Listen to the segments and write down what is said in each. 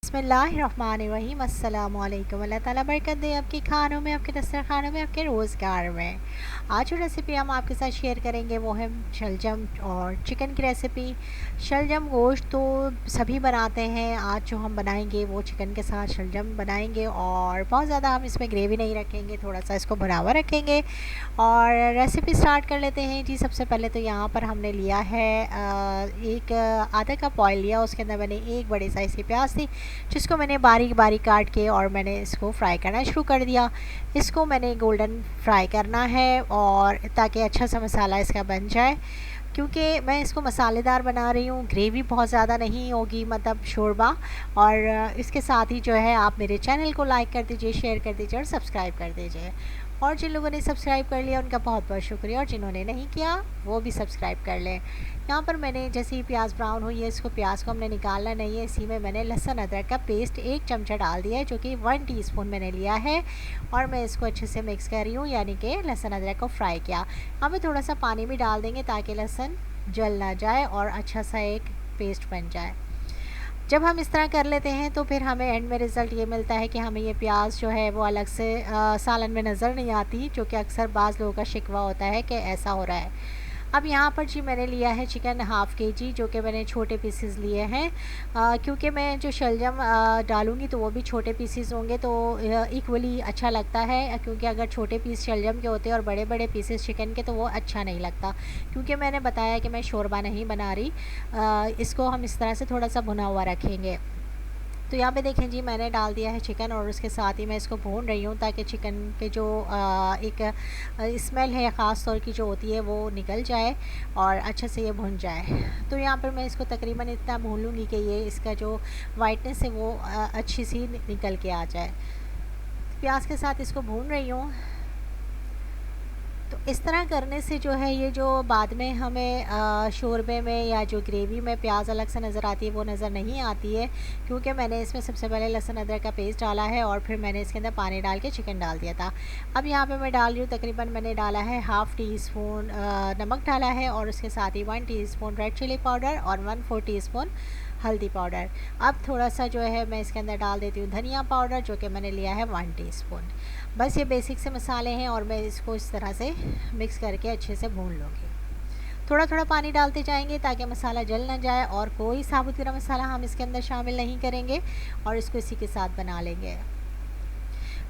बिस्मिल्लाहिर्रहमानिर्रहीम अस्सलामुअलैकुम। अल्लाह ताला बरकत दे आपके खानों में, आपके दस्तरखानों में, आपके रोज़गार में। आज जो रेसिपी हम आपके साथ शेयर करेंगे वो है शलजम और चिकन की रेसिपी। शलजम गोश्त तो सभी बनाते हैं, आज जो हम बनाएंगे वो चिकन के साथ शलजम बनाएंगे और बहुत ज़्यादा हम इसमें ग्रेवी नहीं रखेंगे, थोड़ा सा इसको भुना हुआ रखेंगे। और रेसिपी स्टार्ट कर लेते हैं जी। सबसे पहले तो यहाँ पर हमने लिया है एक आधा कप ऑयल लिया, उसके अंदर मैंने एक बड़े साइज़ की प्याज थी जिसको मैंने बारीक बारीक काट के और मैंने इसको फ्राई करना शुरू कर दिया। इसको मैंने गोल्डन फ्राई करना है और ताकि अच्छा सा मसाला इसका बन जाए, क्योंकि मैं इसको मसालेदार बना रही हूँ, ग्रेवी बहुत ज़्यादा नहीं होगी, मतलब शोरबा। और इसके साथ ही जो है आप मेरे चैनल को लाइक कर दीजिए, शेयर कर दीजिए और सब्सक्राइब कर दीजिए। और जिन लोगों ने सब्सक्राइब कर लिया उनका बहुत बहुत शुक्रिया, और जिन्होंने नहीं किया वो भी सब्सक्राइब कर लें। यहाँ पर मैंने जैसे ही प्याज ब्राउन हुई है, इसको प्याज को हमने निकालना नहीं है, इसी में मैंने लहसुन अदरक का पेस्ट 1 चमचा डाल दिया है, जो कि 1 टीस्पून मैंने लिया है। और मैं इसको अच्छे से मिक्स कर रही हूँ, यानी कि लहसुन अदरक को फ्राई किया। अब थोड़ा सा पानी भी डाल देंगे ताकि लहसुन जल ना जाए और अच्छा सा एक पेस्ट बन जाए। जब हम इस तरह कर लेते हैं तो फिर हमें एंड में रिज़ल्ट ये मिलता है कि हमें ये प्याज जो है वो अलग से सालन में नज़र नहीं आती, जो कि अक्सर बाज़ लोगों का शिकवा होता है कि ऐसा हो रहा है। अब यहाँ पर जी मैंने लिया है चिकन हाफ़ केजी, जो कि मैंने छोटे पीसेस लिए हैं, क्योंकि मैं जो शलजम डालूँगी तो वो भी छोटे पीसेस होंगे तो इक्वली अच्छा लगता है, क्योंकि अगर छोटे पीस शलजम के होते हैं और बड़े बड़े पीसेस चिकन के तो वो अच्छा नहीं लगता। क्योंकि मैंने बताया कि मैं शोरबा नहीं बना रही, इसको हम इस तरह से थोड़ा सा भुना हुआ रखेंगे। तो यहाँ पे देखें जी, मैंने डाल दिया है चिकन और उसके साथ ही मैं इसको भून रही हूँ ताकि चिकन के जो एक स्मेल है ख़ास तौर की जो होती है वो निकल जाए और अच्छे से ये भुन जाए। तो यहाँ पर मैं इसको तकरीबन इतना भून लूँगी कि ये इसका जो वाइटनेस है वो अच्छी सी निकल के आ जाए। प्याज के साथ इसको भून रही हूँ। तो इस तरह करने से जो है ये जो बाद में हमें शोरबे में या जो ग्रेवी में प्याज अलग से नज़र आती है वो नज़र नहीं आती है, क्योंकि मैंने इसमें सबसे पहले लहसुन अदरक का पेस्ट डाला है और फिर मैंने इसके अंदर पानी डाल के चिकन डाल दिया था। अब यहाँ पे मैं डाल रही हूँ, तकरीबन मैंने डाला है हाफ़ टी स्पून नमक डाला है और उसके साथ ही 1 टीस्पून रेड चिली पाउडर और 1/4 टीस्पून हल्दी पाउडर। अब थोड़ा सा जो है मैं इसके अंदर डाल देती हूँ धनिया पाउडर, जो कि मैंने लिया है 1 टीस्पून। बस ये बेसिक से मसाले हैं और मैं इसको इस तरह से मिक्स करके अच्छे से भून लूँगी। थोड़ा थोड़ा पानी डालते जाएंगे ताकि मसाला जल ना जाए, और कोई साबुत गरम मसाला हम इसके अंदर शामिल नहीं करेंगे और इसको इसी के साथ बना लेंगे।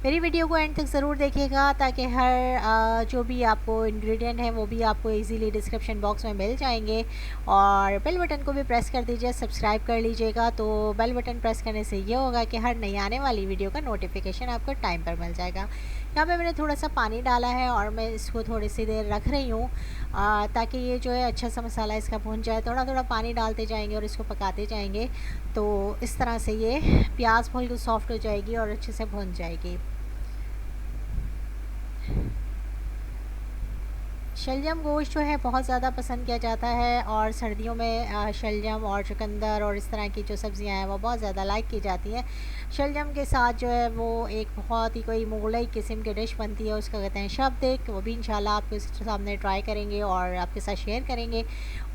मेरी वीडियो को एंड तक ज़रूर देखिएगा ताकि हर जो भी आपको इंग्रेडिएंट है वो भी आपको इजीली डिस्क्रिप्शन बॉक्स में मिल जाएंगे। और बेल बटन को भी प्रेस कर दीजिए, सब्सक्राइब कर लीजिएगा। तो बेल बटन प्रेस करने से ये होगा कि हर नई आने वाली वीडियो का नोटिफिकेशन आपको टाइम पर मिल जाएगा। यहाँ पे मैंने थोड़ा सा पानी डाला है और मैं इसको थोड़ी सी देर रख रही हूँ ताकि ये जो है अच्छा सा मसाला इसका भून जाए। थोड़ा थोड़ा पानी डालते जाएंगे और इसको पकाते जाएंगे, तो इस तरह से ये प्याज बिल्कुल सॉफ्ट हो जाएगी और अच्छे से भुन जाएगी। शलजम गोश्त जो है बहुत ज़्यादा पसंद किया जाता है और सर्दियों में शलजम और चुकंदर और इस तरह की जो सब्ज़ियां हैं वो बहुत ज़्यादा लाइक की जाती हैं। शलजम के साथ जो है वो एक बहुत ही कोई मुगलई किस्म की डिश बनती है, उसका कहते हैं शबदेक। वो भी इंशाल्लाह आपके सामने ट्राई करेंगे और आपके साथ शेयर करेंगे।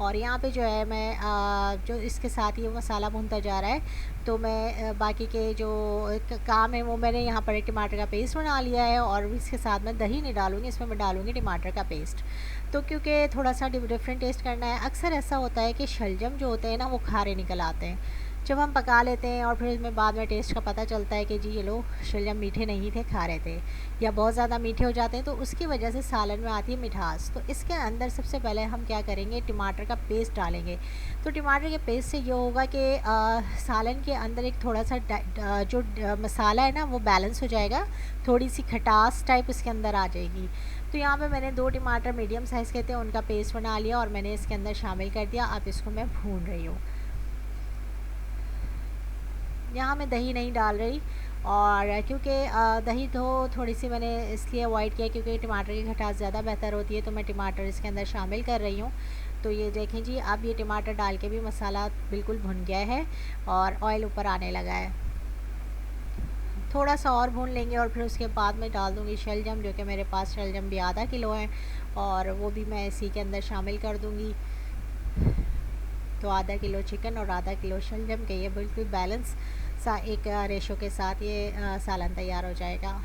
और यहाँ पे जो है मैं जो इसके साथ ये मसाला भूनता जा रहा है, तो मैं बाकी के जो काम है वो मैंने यहाँ पर टमाटर का पेस्ट बना लिया है और इसके साथ मैं दही नहीं डालूँगी, इसमें मैं डालूँगी टमाटर का पेस्ट। तो क्योंकि थोड़ा सा डिफरेंट टेस्ट करना है। अक्सर ऐसा होता है कि शलजम जो होते हैं ना वो खारे निकल आते हैं जब हम पका लेते हैं, और फिर इसमें बाद में टेस्ट का पता चलता है कि जी ये लो शलजम मीठे नहीं थे, खारे थे, या बहुत ज़्यादा मीठे हो जाते हैं, तो उसकी वजह से सालन में आती है मिठास। तो इसके अंदर सबसे पहले हम क्या करेंगे, टमाटर का पेस्ट डालेंगे। तो टमाटर के पेस्ट से ये होगा कि सालन के अंदर एक थोड़ा सा जो मसाला है ना वो बैलेंस हो जाएगा, थोड़ी सी खटास टाइप इसके अंदर आ जाएगी। तो यहाँ पे मैंने 2 टमाटर मीडियम साइज़ के थे, उनका पेस्ट बना लिया और मैंने इसके अंदर शामिल कर दिया। अब इसको मैं भून रही हूँ। यहाँ मैं दही नहीं डाल रही, और क्योंकि दही तो थोड़ी सी मैंने इसलिए अवॉइड किया क्योंकि टमाटर की खटास ज़्यादा बेहतर होती है, तो मैं टमाटर इसके अंदर शामिल कर रही हूँ। तो ये देखें जी, अब ये टमाटर डाल के भी मसाला बिल्कुल भुन गया है और ऑयल ऊपर आने लगा है। थोड़ा सा और भून लेंगे और फिर उसके बाद मैं डाल दूँगी शलजम, जो कि मेरे पास शलजम भी आधा किलो है और वो भी मैं इसी के अंदर शामिल कर दूँगी। तो आधा किलो चिकन और आधा किलो शलजम के ये बिल्कुल बैलेंस एक रेशो के साथ ये सालन तैयार हो जाएगा।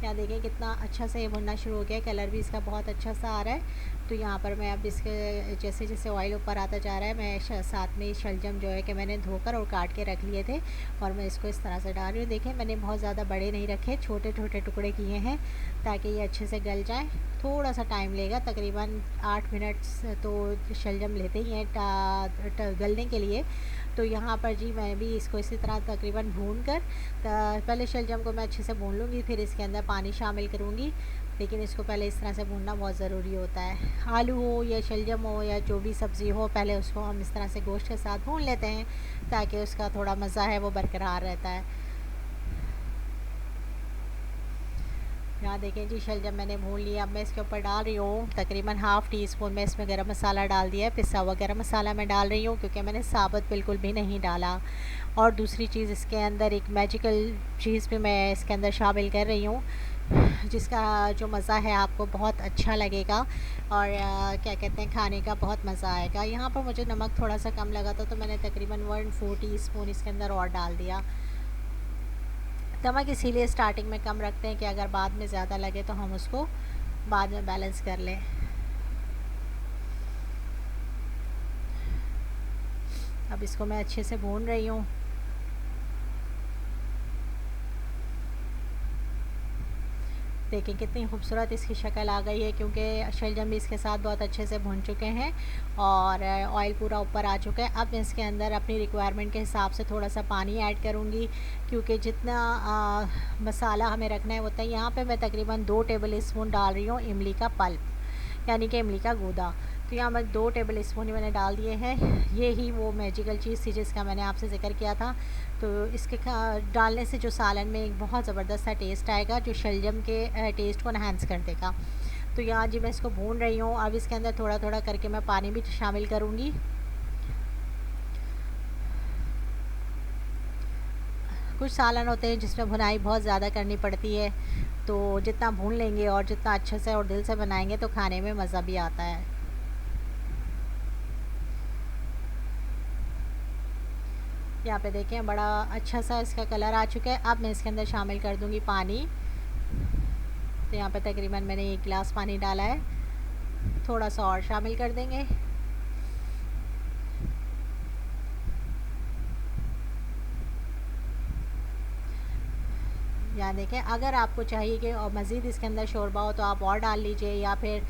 यहाँ देखें कितना अच्छा से ये भुनना शुरू हो गया, कलर भी इसका बहुत अच्छा सा आ रहा है। तो यहाँ पर मैं अब इसके जैसे जैसे ऑयल ऊपर आता जा रहा है, मैं साथ में शलजम जो है कि मैंने धोकर और काट के रख लिए थे, और मैं इसको इस तरह से डाल रही हूँ। देखें मैंने बहुत ज़्यादा बड़े नहीं रखे, छोटे छोटे टुकड़े किए हैं ताकि ये अच्छे से गल जाए। थोड़ा सा टाइम लेगा, तकरीबन 8 मिनट तो शलजम लेते ही हैं गलने के लिए। तो यहाँ पर जी मैं भी इसको इसी तरह तकरीबन भून कर पहले शलजम को मैं अच्छे से भून लूँगी, फिर इसके अंदर पानी शामिल करूँगी। लेकिन इसको पहले इस तरह से भूनना बहुत ज़रूरी होता है। आलू हो या शलजम हो या जो भी सब्ज़ी हो, पहले उसको हम इस तरह से गोश्त के साथ भून लेते हैं ताकि उसका थोड़ा मज़ा है वो बरकरार रहता है। यहाँ देखें जी शलजम मैंने भून लिया। अब मैं इसके ऊपर डाल रही हूँ तकरीबन ½ टी स्पून में इसमें गरम मसाला डाल दिया है। पिसा हुआ गरम मसाला मैं डाल रही हूँ क्योंकि मैंने साबुत बिल्कुल भी नहीं डाला। और दूसरी चीज़, इसके अंदर एक मैजिकल चीज़ भी मैं इसके अंदर शामिल कर रही हूँ, जिसका जो मज़ा है आपको बहुत अच्छा लगेगा और क्या कहते हैं खाने का बहुत मज़ा आएगा। यहाँ पर मुझे नमक थोड़ा सा कम लगा था तो मैंने तकरीबन 1/4 टी स्पून इसके अंदर और डाल दिया। नमक इसीलिए स्टार्टिंग में कम रखते हैं कि अगर बाद में ज़्यादा लगे तो हम उसको बाद में बैलेंस कर लें। अब इसको मैं अच्छे से भून रही हूँ। देखें कितनी खूबसूरत इसकी शक्ल आ गई है क्योंकि शलजम भी इसके साथ बहुत अच्छे से भून चुके हैं और ऑयल पूरा ऊपर आ चुका है। अब मैं इसके अंदर अपनी रिक्वायरमेंट के हिसाब से थोड़ा सा पानी ऐड करूँगी क्योंकि जितना मसाला हमें रखना है होता है। यहाँ पे मैं तकरीबन 2 टेबल स्पून डाल रही हूँ इमली का पल्प, यानी कि इमली का गूदा। तो यहाँ मैं 2 टेबल स्पून ही मैंने डाल दिए हैं। ये ही वो मैजिकल चीज़ थी जिसका मैंने आपसे ज़िक्र किया था। तो इसके डालने से जो सालन में एक बहुत ज़बरदस्त सा टेस्ट आएगा जो शलजम के टेस्ट को एनहांस कर देगा। तो यहाँ जी मैं इसको भून रही हूँ। अब इसके अंदर थोड़ा थोड़ा करके मैं पानी भी शामिल करूँगी। कुछ सालन होते हैं जिसमें भुनाई बहुत ज़्यादा करनी पड़ती है, तो जितना भून लेंगे और जितना अच्छे से और दिल से बनाएंगे तो खाने में मज़ा भी आता है। यहाँ पे देखें बड़ा अच्छा सा इसका कलर आ चुका है। अब मैं इसके अंदर शामिल कर दूँगी पानी। तो यहाँ पे तकरीबन मैंने 1 गिलास पानी डाला है, थोड़ा सा और शामिल कर देंगे। यहाँ देखें अगर आपको चाहिए कि और मज़ीद इसके अंदर शोरबा हो तो आप और डाल लीजिए, या फिर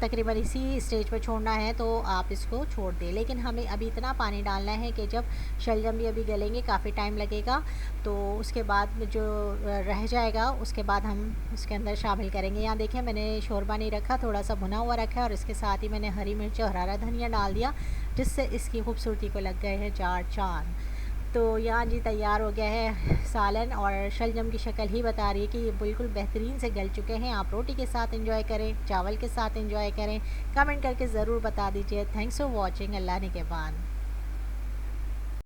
तकरीबन इसी स्टेज पर छोड़ना है तो आप इसको छोड़ दें। लेकिन हमें अभी इतना पानी डालना है कि जब शलजम भी अभी गलेंगे काफ़ी टाइम लगेगा, तो उसके बाद जो रह जाएगा उसके बाद हम उसके अंदर शामिल करेंगे। यहाँ देखें मैंने शोरबा नहीं रखा, थोड़ा सा भुना हुआ रखा है और इसके साथ ही मैंने हरी मिर्च और हरा धनिया डाल दिया, जिससे इसकी खूबसूरती को लग गए हैं 4 चाँद। तो यहाँ जी तैयार हो गया है सालन, और शलजम की शक्ल ही बता रही है कि ये बिल्कुल बेहतरीन से गल चुके हैं। आप रोटी के साथ एंजॉय करें, चावल के साथ एंजॉय करें। कमेंट करके ज़रूर बता दीजिए। Thanks for watching. अल्लाह निगहबान।